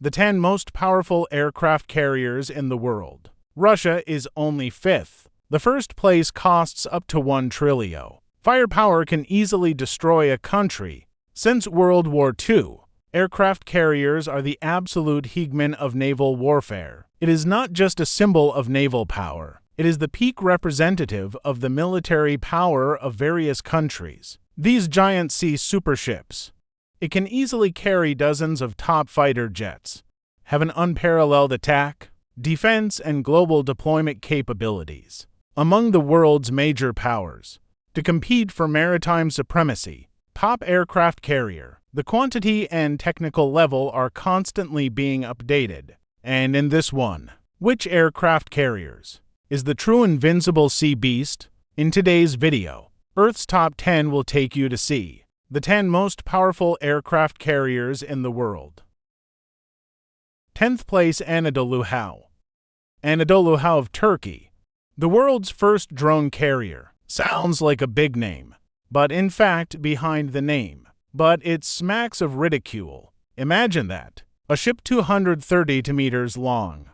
The 10 most powerful aircraft carriers in the world. Russia is only 5th. The first place costs up to $1 trillion. Firepower can easily destroy a country. Since World War II, aircraft carriers are the absolute hegemon of naval warfare. It is not just a symbol of naval power. It is the peak representative of the military power of various countries. These giant sea superships. It can easily carry dozens of top fighter jets, have an unparalleled attack, defense, and global deployment capabilities. Among the world's major powers, to compete for maritime supremacy, top aircraft carrier. The quantity and technical level are constantly being updated. And in this one, which aircraft carriers is the true invincible sea beast? In today's video, Earth's top 10 will take you to see the 10 most powerful aircraft carriers in the world. 10th place, Anadolu How. Anadolu How of Turkey, the world's first drone carrier. Sounds like a big name, but in fact, behind the name, it smacks of ridicule. Imagine that. A ship 230 meters long,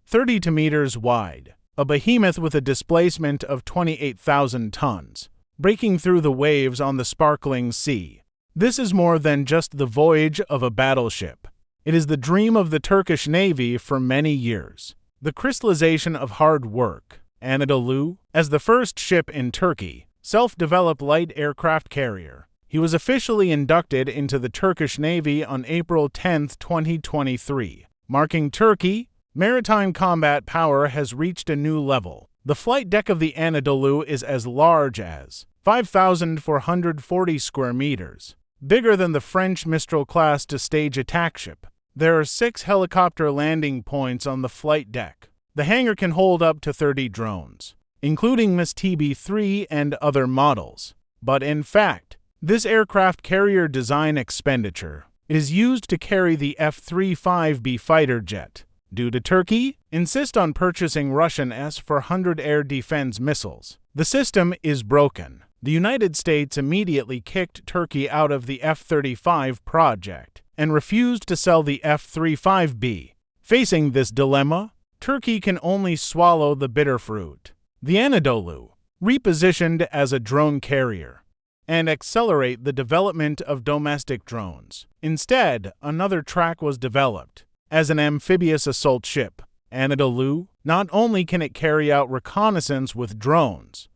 30 meters wide, a behemoth with a displacement of 28,000 tons, breaking through the waves on the sparkling sea. This is more than just the voyage of a battleship. It is the dream of the Turkish Navy for many years. The crystallization of hard work. Anadolu, as the first ship in Turkey, self-developed light aircraft carrier. He was officially inducted into the Turkish Navy on April 10, 2023, marking Turkey. Maritime combat power has reached a new level. The flight deck of the Anadolu is as large as 5,440 square meters, bigger than the French Mistral-class two-stage attack ship. There are 6 helicopter landing points on the flight deck. The hangar can hold up to 30 drones, including Miss TB3 and other models. But in fact, this aircraft carrier design expenditure is used to carry the F-35B fighter jet. Due to Turkey insist on purchasing Russian S-400 air defense missiles, the system is broken. The United States immediately kicked Turkey out of the F-35 project and refused to sell the F-35B. Facing this dilemma, Turkey can only swallow the bitter fruit. The Anadolu, repositioned as a drone carrier, and accelerate the development of domestic drones. Instead, another track was developed. As an amphibious assault ship, Anadolu, not only can it carry out reconnaissance with drones,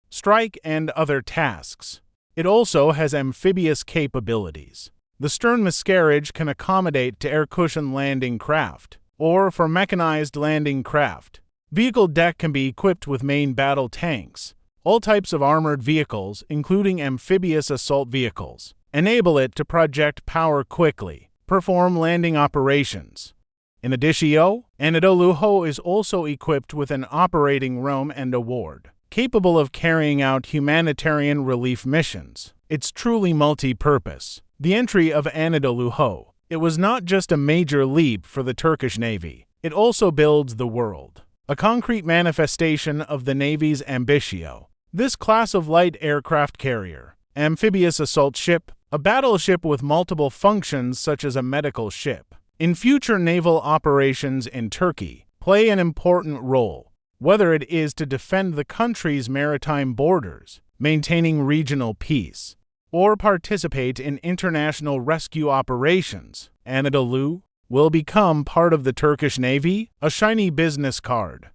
strike, and other tasks, it also has amphibious capabilities. The stern miscarriage can accommodate to air cushion landing craft, or for mechanized landing craft. Vehicle deck can be equipped with main battle tanks. All types of armored vehicles, including amphibious assault vehicles, enable it to project power quickly, perform landing operations. In addition, Anadolu How is also equipped with an operating room and a ward, capable of carrying out humanitarian relief missions. It's truly multi-purpose. The entry of Anadolu How. It was not just a major leap for the Turkish Navy, it also builds the world. A concrete manifestation of the Navy's ambition. This class of light aircraft carrier, amphibious assault ship, a battleship with multiple functions such as a medical ship, in future naval operations in Turkey, play an important role, whether it is to defend the country's maritime borders, maintaining regional peace, or participate in international rescue operations. Anadolu will become part of the Turkish Navy, a shiny business card.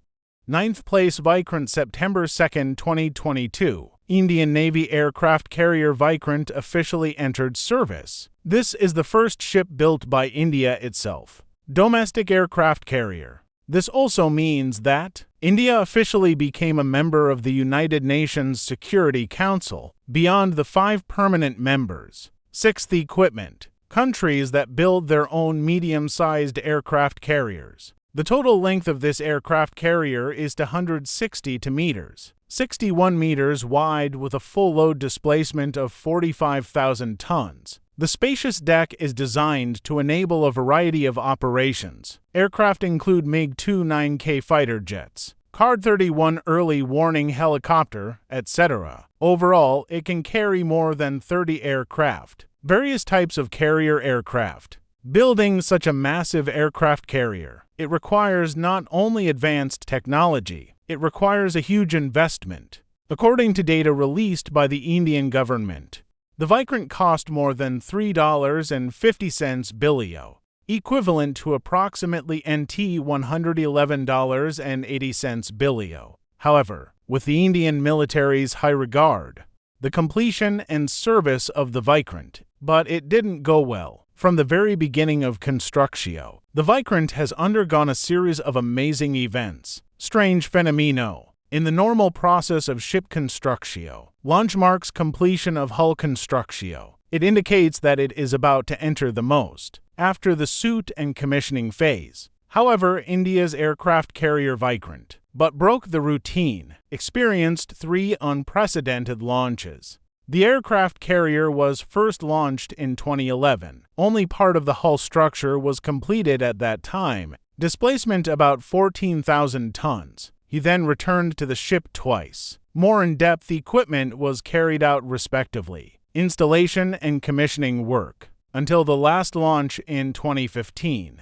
9th place, Vikrant. September 2, 2022, Indian Navy aircraft carrier Vikrant officially entered service. This is the first ship built by India itself. Domestic aircraft carrier. This also means that India officially became a member of the United Nations Security Council, beyond the 5 permanent members. 6th, equipment. Countries that build their own medium-sized aircraft carriers. The total length of this aircraft carrier is 160 meters, 61 meters wide with a full load displacement of 45,000 tons. The spacious deck is designed to enable a variety of operations. Aircraft include MiG-29K fighter jets, Card-31 early warning helicopter, etc. Overall, it can carry more than 30 aircraft. Various types of carrier aircraft. Building such a massive aircraft carrier, it requires not only advanced technology, it requires a huge investment. According to data released by the Indian government, the Vikrant cost more than $3.50 billion, equivalent to approximately NT $111.80 billion. However, with the Indian military's high regard, the completion and service of the Vikrant, but it didn't go well. From the very beginning of construction, the Vikrant has undergone a series of amazing events. Strange phenomeno. In the normal process of ship construction, launch marks completion of hull construction. It indicates that it is about to enter the most after the suit and commissioning phase. However, India's aircraft carrier Vikrant broke the routine, experienced 3 unprecedented launches. The aircraft carrier was first launched in 2011. Only part of the hull structure was completed at that time, displacement about 14,000 tons. He then returned to the ship twice. More in-depth equipment was carried out respectively, installation and commissioning work, until the last launch in 2015.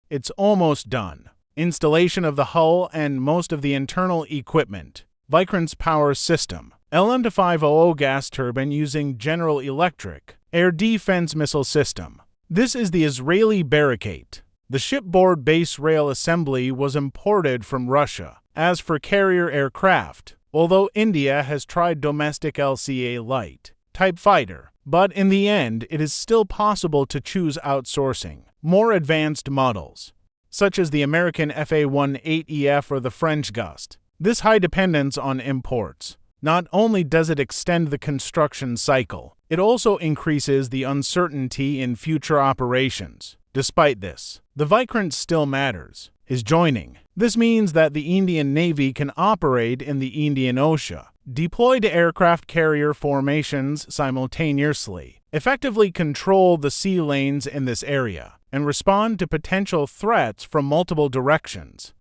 It's almost done. Installation of the hull and most of the internal equipment. Vikrant's power system. LM-500 gas turbine using General Electric air defense missile system. This is the Israeli Barricade. The shipboard base rail assembly was imported from Russia. As for carrier aircraft, although India has tried domestic LCA light type fighter, but in the end it is still possible to choose outsourcing more advanced models, such as the American FA-18EF or the French Gust. This high dependence on imports not only does it extend the construction cycle, it also increases the uncertainty in future operations. Despite this, the Vikrant still matters. His joining. This means that the Indian Navy can operate in the Indian Ocean, deploy to aircraft carrier formations simultaneously, effectively control the sea lanes in this area, and respond to potential threats from multiple directions.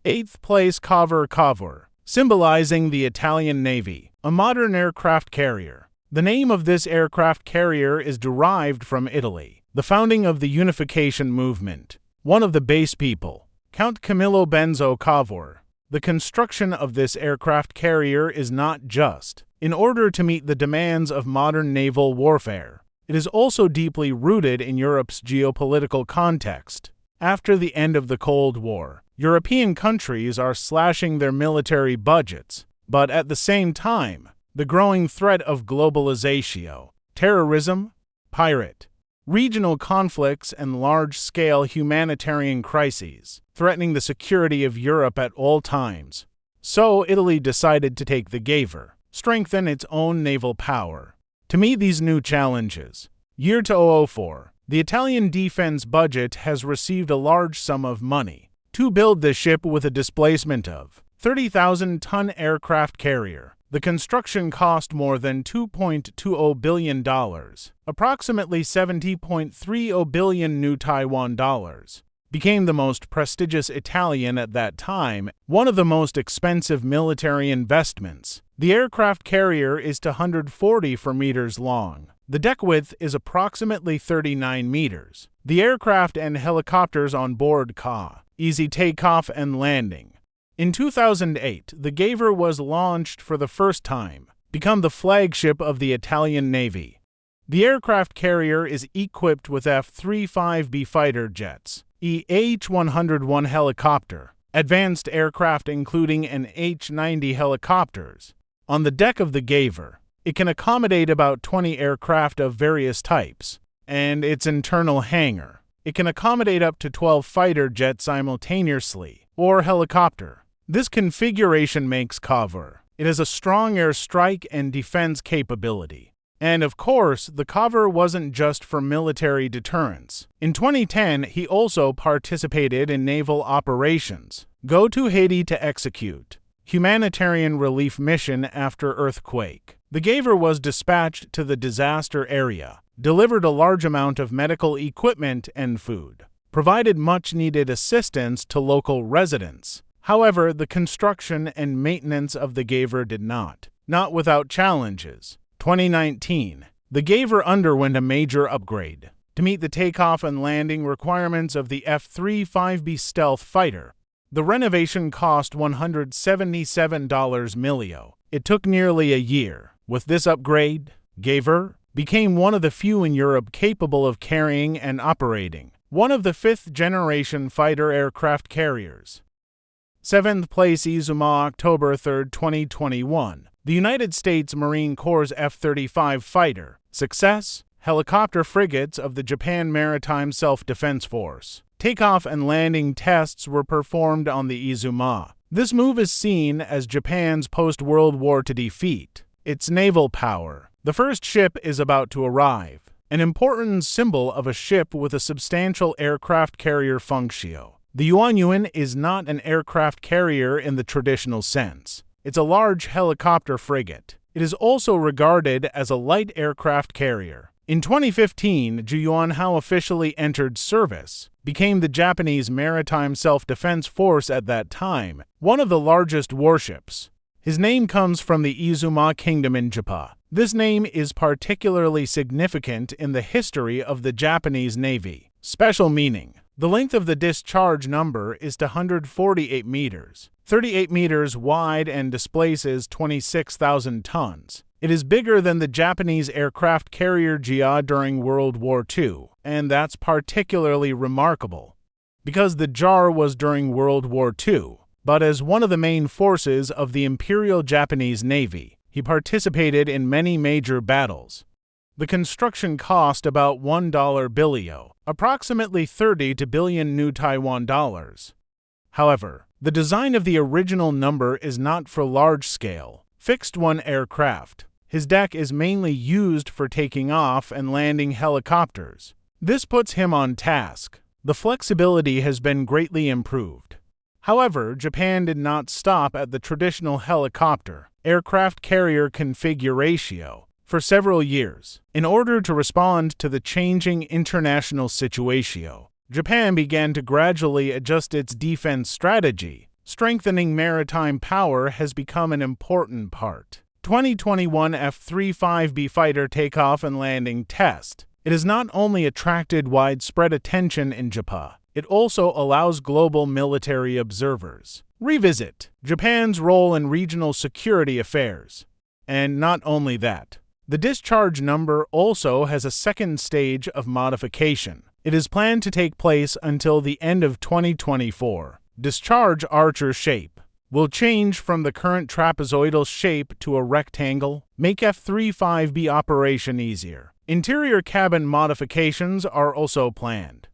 8th place Cavor, symbolizing the Italian Navy, a modern aircraft carrier. The name of this aircraft carrier is derived from Italy, the founding of the unification movement. One of the base people, Count Camillo Benzo Cavour. The construction of this aircraft carrier is not just in order to meet the demands of modern naval warfare. It is also deeply rooted in Europe's geopolitical context. After the end of the Cold War, European countries are slashing their military budgets, but at the same time, the growing threat of globalization, terrorism, pirate, regional conflicts, and large-scale humanitarian crises, threatening the security of Europe at all times. So Italy decided to take the Gavor, strengthen its own naval power. To meet these new challenges, year 2004, the Italian defense budget has received a large sum of money to build the ship with a displacement of 30,000-ton aircraft carrier. The construction cost more than $2.20 billion, approximately 70.30 billion new Taiwan dollars. Became the most prestigious Italian at that time, one of the most expensive military investments. The aircraft carrier is 244 meters long. The deck width is approximately 39 meters. The aircraft and helicopters on board easy takeoff and landing. In 2008, the Gavor was launched for the first time, become the flagship of the Italian Navy. The aircraft carrier is equipped with F-35B fighter jets, H-101 helicopter, advanced aircraft including an H-90 helicopters. On the deck of the Gavor, it can accommodate about 20 aircraft of various types, and its internal hangar. It can accommodate up to 12 fighter jets simultaneously, or helicopter. This configuration makes Cavour. It has a strong airstrike and defense capability. And of course, the Cavour wasn't just for military deterrence. In 2010, he also participated in naval operations. Go to Haiti to execute humanitarian relief mission after earthquake. The Gavor was dispatched to the disaster area, delivered a large amount of medical equipment and food, provided much-needed assistance to local residents. However, the construction and maintenance of the Gavor did not without challenges. 2019, the Gavor underwent a major upgrade. to meet the takeoff and landing requirements of the F-35B stealth fighter. The renovation cost $177 million. It took nearly a year. With this upgrade, Gaver became one of the few in Europe capable of carrying and operating one of the fifth-generation fighter aircraft carriers. 7th place, Izuma, October 3, 2021. The United States Marine Corps F-35 fighter. Success: helicopter frigates of the Japan Maritime Self-Defense Force. Takeoff and landing tests were performed on the Izuma. This move is seen as Japan's post-World War II defeat. Its naval power. The first ship is about to arrive, an important symbol of a ship with a substantial aircraft carrier function. The Yuanyuan is not an aircraft carrier in the traditional sense. It's a large helicopter frigate. It is also regarded as a light aircraft carrier. In 2015, Juyuanhao officially entered service, became the Japanese Maritime Self-Defense Force at that time, one of the largest warships. His name comes from the Izuma Kingdom in Japan. This name is particularly significant in the history of the Japanese Navy. Special meaning. The length of the discharge number is 148 meters, 38 meters wide, and displaces 26,000 tons. It is bigger than the Japanese aircraft carrier JA during World War II, and that's particularly remarkable, because the JAR was during World War II, but as one of the main forces of the Imperial Japanese Navy, he participated in many major battles. The construction cost about $1 billion, approximately 30 billion new Taiwan dollars. However, the design of the original number is not for large-scale, fixed-wing aircraft. His deck is mainly used for taking off and landing helicopters. This puts him on task. The flexibility has been greatly improved. However, Japan did not stop at the traditional helicopter aircraft carrier configuration for several years. In order to respond to the changing international situation, Japan began to gradually adjust its defense strategy. Strengthening maritime power has become an important part. 2021 F-35B fighter takeoff and landing test. It has not only attracted widespread attention in Japan, it also allows global military observers revisit Japan's role in regional security affairs. And not only that, the discharge number also has a second stage of modification. It is planned to take place until the end of 2024. Discharge archer shape will change from the current trapezoidal shape to a rectangle, make F-35B operation easier. Interior cabin modifications are also planned.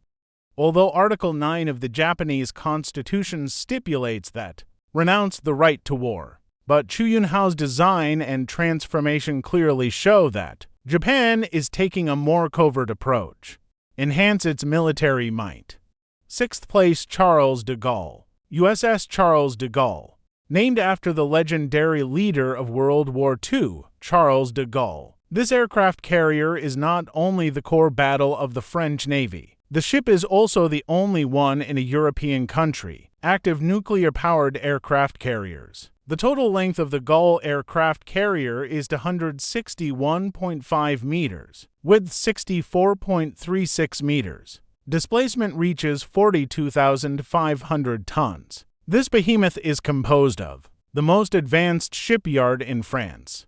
Although Article 9 of the Japanese Constitution stipulates that, renounce the right to war, but Chuyunhao's design and transformation clearly show that Japan is taking a more covert approach. Enhance its military might. 6th place, Charles de Gaulle. USS Charles de Gaulle. Named after the legendary leader of World War II, Charles de Gaulle. This aircraft carrier is not only the core battle of the French Navy. The ship is also the only one in a European country, active nuclear-powered aircraft carriers. The total length of the Gaulle aircraft carrier is 161.5 meters, width 64.36 meters. Displacement reaches 42,500 tons. This behemoth is composed of the most advanced shipyard in France.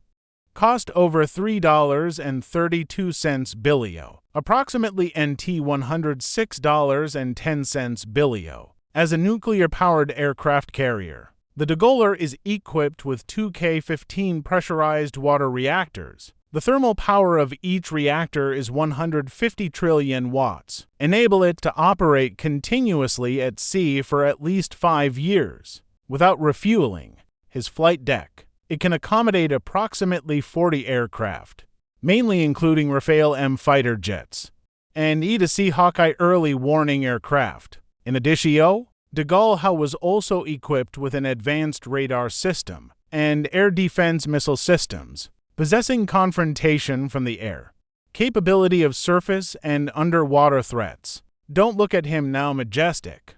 Cost over $3.32 billion, approximately NT $106.10 billion. As a nuclear-powered aircraft carrier, the de Gaulle is equipped with 2 K-15 pressurized water reactors. The thermal power of each reactor is 150 trillion watts, enable it to operate continuously at sea for at least 5 years, without refueling. His flight deck. It can accommodate approximately 40 aircraft, mainly including Rafale M fighter jets, and E-2C Hawkeye early warning aircraft. In addition, de Gaulle was also equipped with an advanced radar system and air defense missile systems, possessing confrontation from the air, capability of surface and underwater threats. Don't look at him now majestic.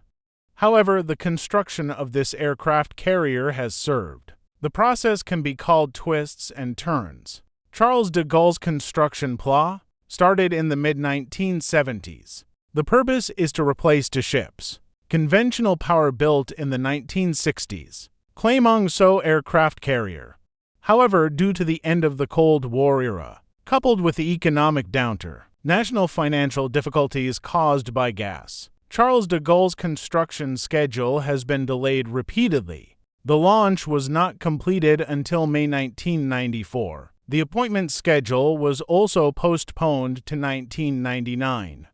However, the construction of this aircraft carrier has served. The process can be called twists and turns. Charles de Gaulle's construction plan started in the mid-1970s. The purpose is to replace two ships. Conventional power built in the 1960s. Clemenceau aircraft carrier. However, due to the end of the Cold War era, coupled with the economic downturn, national financial difficulties caused by gas, Charles de Gaulle's construction schedule has been delayed repeatedly. The launch was not completed until May 1994. The appointment schedule was also postponed to 1999.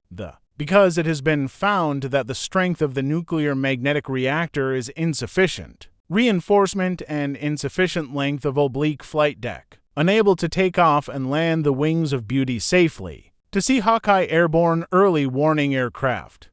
Because it has been found that the strength of the nuclear magnetic reactor is insufficient, reinforcement and insufficient length of oblique flight deck, unable to take off and land the wings of Beauty safely. To see Hawkeye airborne early warning aircraft.